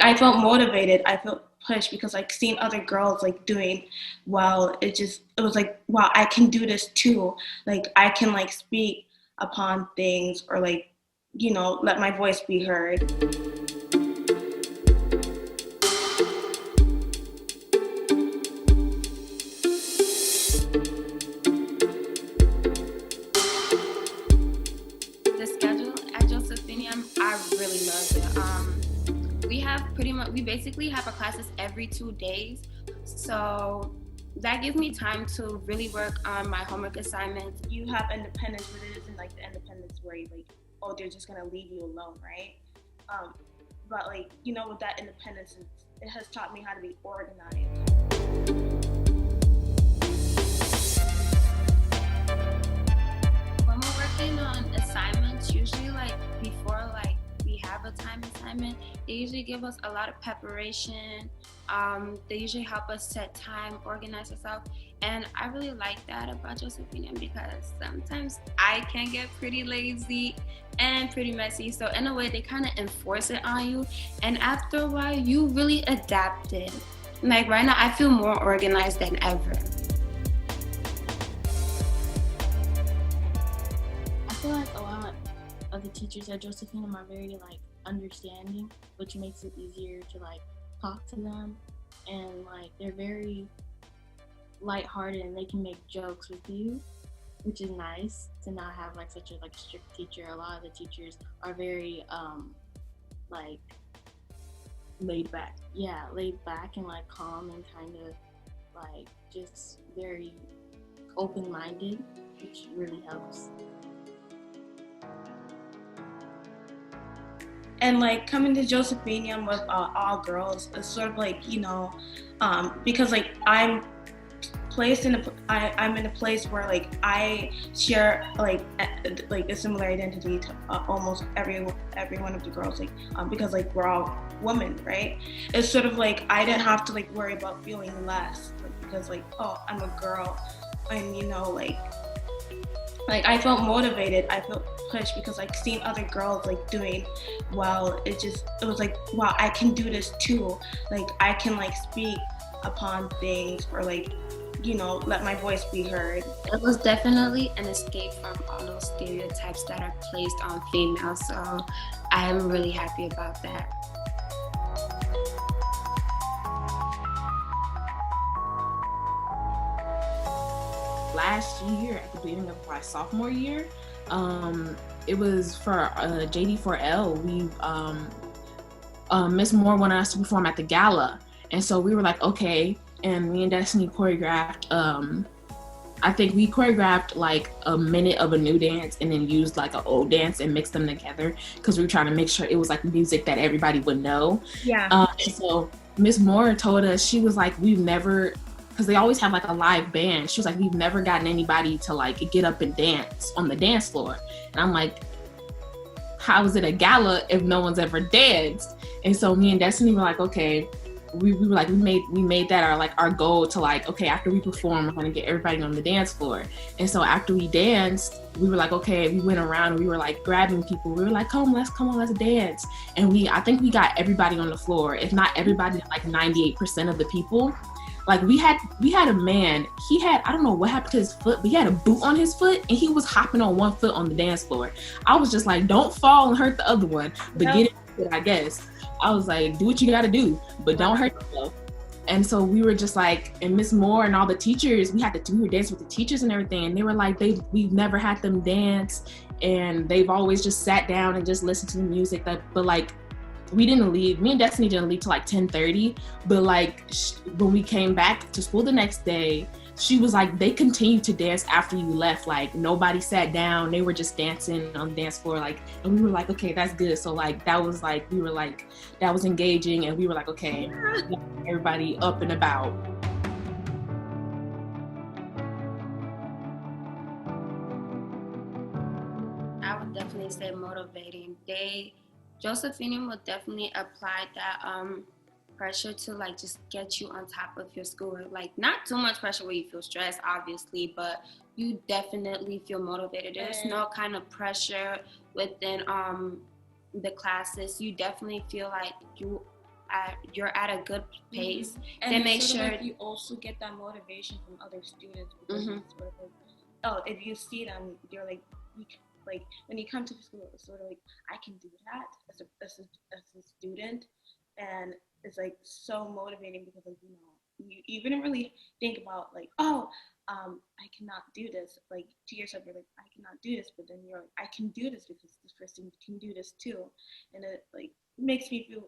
I felt motivated. I felt pushed because like seeing other girls like doing well, it was like, wow, I can do this too. Like I can like speak upon things or like, let my voice be heard. The schedule at Josephinium, I really love it. We basically have our classes every 2 days. So that gives me time to really work on my homework assignments. You have independence, but it isn't like the independence where you like, oh, they're just gonna leave you alone, right? Um, but like, with that independence, it has taught me how to be organized. When we're working on assignments, usually like before like we have a time assignment, they usually give us a lot of preparation. They usually help us set time, organize ourselves, and I really like that about Josephine because sometimes I can get pretty lazy and pretty messy. So in a way, they kind of enforce it on you, and after a while, you really adapt it. Like right now, I feel more organized than ever. I feel like a lot of the teachers at Josephine are very like understanding, which makes it easier to like talk to them, and like they're very lighthearted and they can make jokes with you, which is nice to not have like such a like strict teacher. A lot of the teachers are very like Laid back. yeah, laid back and like calm and kind of like just very open minded, which really helps. And like coming to Josephinium with all girls is sort of like, because like I'm in a place where like I share like a similar identity to almost every one of the girls, like because like we're all women, right? It's sort of like I didn't have to like worry about feeling less, like, because like, oh, I'm a girl, and like I felt motivated. I felt pushed because like seeing other girls like doing well, it was like, wow, I can do this too. Like I can like speak upon things or like, let my voice be heard. It was definitely an escape from all those stereotypes that are placed on females. So I am really happy about that. Last year, at the beginning of my sophomore year, it was for JD4L. Miss Moore wanted us to perform at the gala, and so we were like, okay. And me and Destiny choreographed. I think we choreographed like a minute of a new dance and then used like an old dance and mixed them together because we were trying to make sure it was like music that everybody would know. Yeah. And so Miss Moore told us, she was like, we've never, because they always have like a live band. She was like, we've never gotten anybody to like get up and dance on the dance floor. And I'm like, how is it a gala if no one's ever danced? And so me and Destiny were like, okay, we were like, we made that our goal to like, okay, after we perform, we're gonna get everybody on the dance floor. And so after we danced, we were like, okay, we went around and we were like grabbing people. We were like, come on, let's dance. And I think we got everybody on the floor. If not everybody, like 98% of the people. Like we had a man, he had, I don't know what happened to his foot, but he had a boot on his foot and he was hopping on one foot on the dance floor. I was just like, don't fall and hurt the other one, but get it, I guess. I was like, do what you gotta do, but don't hurt yourself. And so we were just like, and Miss Moore and all the teachers, we were dancing with the teachers and everything, and they were like, we've never had them dance, and they've always just sat down and just listened to the music. But like, we didn't leave. Me and Destiny didn't leave till like 10:30. But like, when we came back to school the next day, she was like, they continued to dance after you left. Like nobody sat down. They were just dancing on the dance floor. Like, and we were like, okay, that's good. So like, that was like, we were like, that was engaging. And we were like, okay, everybody up and about. I would definitely say motivating. Josephine would definitely apply that pressure to like just get you on top of your schoolwork. Like not too much pressure where you feel stressed, obviously, but you definitely feel motivated. There's no kind of pressure within the classes. You definitely feel like you you're at a good pace. And Then make sort of sure like you also get that motivation from other students because it's sort of like, oh, if you see them, you're like, like when you come to the school, it's sort of like I can do that as a student, and it's like so motivating because like you wouldn't really think about like, oh, I cannot do this. Like to yourself, you're like, I cannot do this, but then you're like, I can do this because this person can do this too, and it like makes me feel,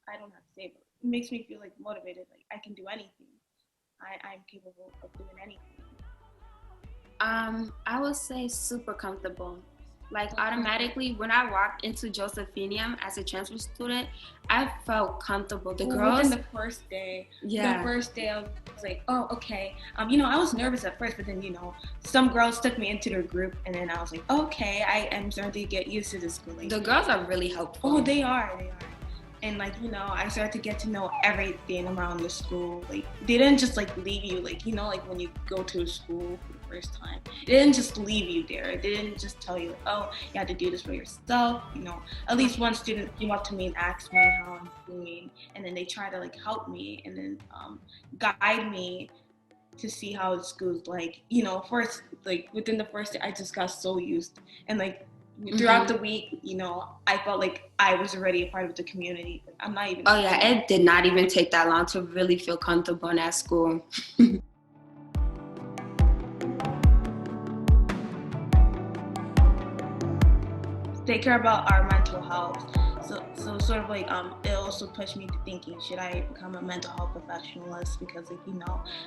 I don't have to say, but it makes me feel like motivated. Like I can do anything. I'm capable of doing anything. I would say super comfortable. Like automatically, when I walked into Josephinium as a transfer student, I felt comfortable. The girls, within the first day, I was like, oh, okay. I was nervous at first, but then some girls took me into their group, and then I was like, okay, I am starting to get used to this school. Like, the girls are really helpful. Oh, they are. And like, I started to get to know everything around the school. Like, they didn't just like leave you, like, like when you go to a school for the first time, they didn't just leave you there. They didn't just tell you, like, oh, you have to do this for yourself. At least one student came up to me and asked me how I'm doing, and then they try to like help me and then guide me to see how the school's like. First, like within the first day, I just got so used, and like throughout the week, I felt like I was already a part of the community. I'm not even. Oh yeah, it did not even take that long to really feel comfortable in that school. Take care about our mental health. So sort of like it also pushed me to thinking, should I become a mental health professionalist? Because like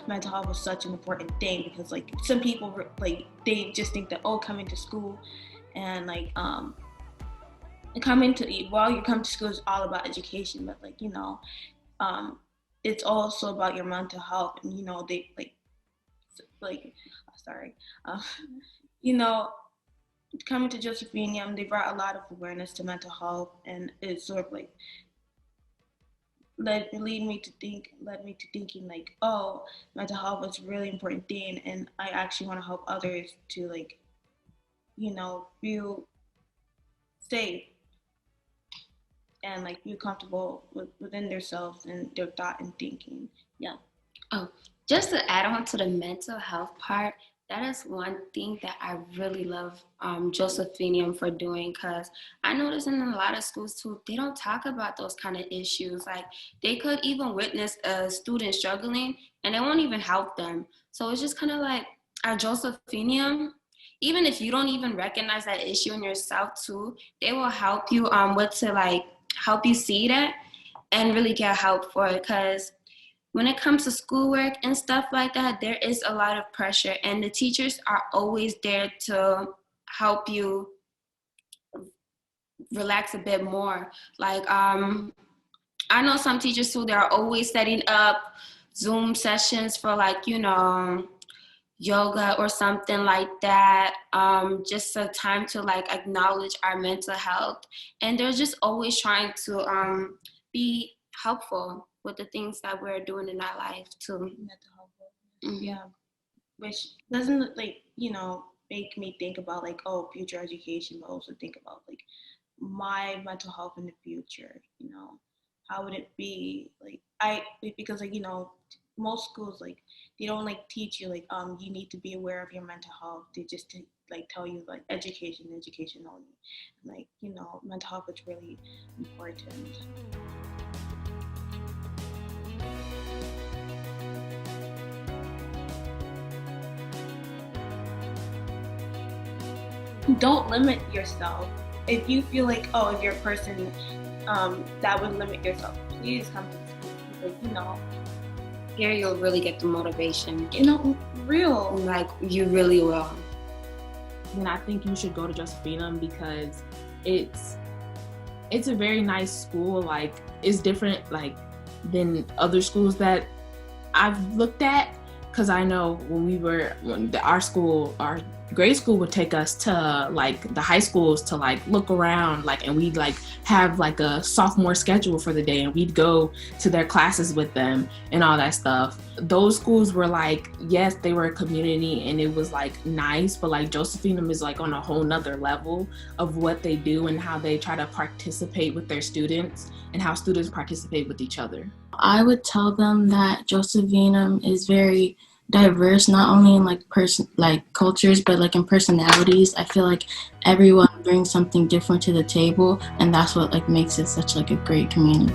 mental health is such an important thing, because like some people like they just think that, oh, coming to school and like you come to school is all about education, but like it's also about your mental health. And they coming to Josephinium, they brought a lot of awareness to mental health, and it sort of like led me to thinking like, oh, mental health is a really important thing, and I actually want to help others to like feel safe and like feel comfortable within themselves and their thought and thinking. Yeah. Oh, just to add on to the mental health part, that is one thing that I really love Josephinium for doing, because I notice in a lot of schools too, they don't talk about those kind of issues. Like they could even witness a student struggling and they won't even help them. So it's just kind of like at Josephinium, even if you don't even recognize that issue in yourself too, they will help you help you see that and really get help for it. Because when it comes to schoolwork and stuff like that, there is a lot of pressure, and the teachers are always there to help you relax a bit more. Like I know some teachers too, they're always setting up Zoom sessions for like yoga or something like that, just a time to like acknowledge our mental health, and they're just always trying to be helpful with the things that we're doing in our life too. Mental health. Mm-hmm. Yeah, which doesn't like make me think about like, oh, future education, but also think about like my mental health in the future. How would it be like because like most schools like they don't like teach you like you need to be aware of your mental health. They just like tell you like education only. Like mental health is really important. Don't limit yourself. If you feel like, oh, if you're a person that would limit yourself, please come to school, because here you'll really get the motivation. Real. Like you really will. And I think you should go to Josephinium because it's a very nice school. Like it's different like than other schools that I've looked at, because I know when our grade school would take us to like the high schools to like look around, like, and we'd like have like a sophomore schedule for the day, and we'd go to their classes with them and all that stuff. Those schools were like, yes, they were a community and it was like nice, but like Josephinum is like on a whole nother level of what they do and how they try to participate with their students and how students participate with each other. I would tell them that Josephinum is very diverse, not only in like cultures, but like in personalities. I feel like everyone brings something different to the table, and that's what like makes it such like a great community.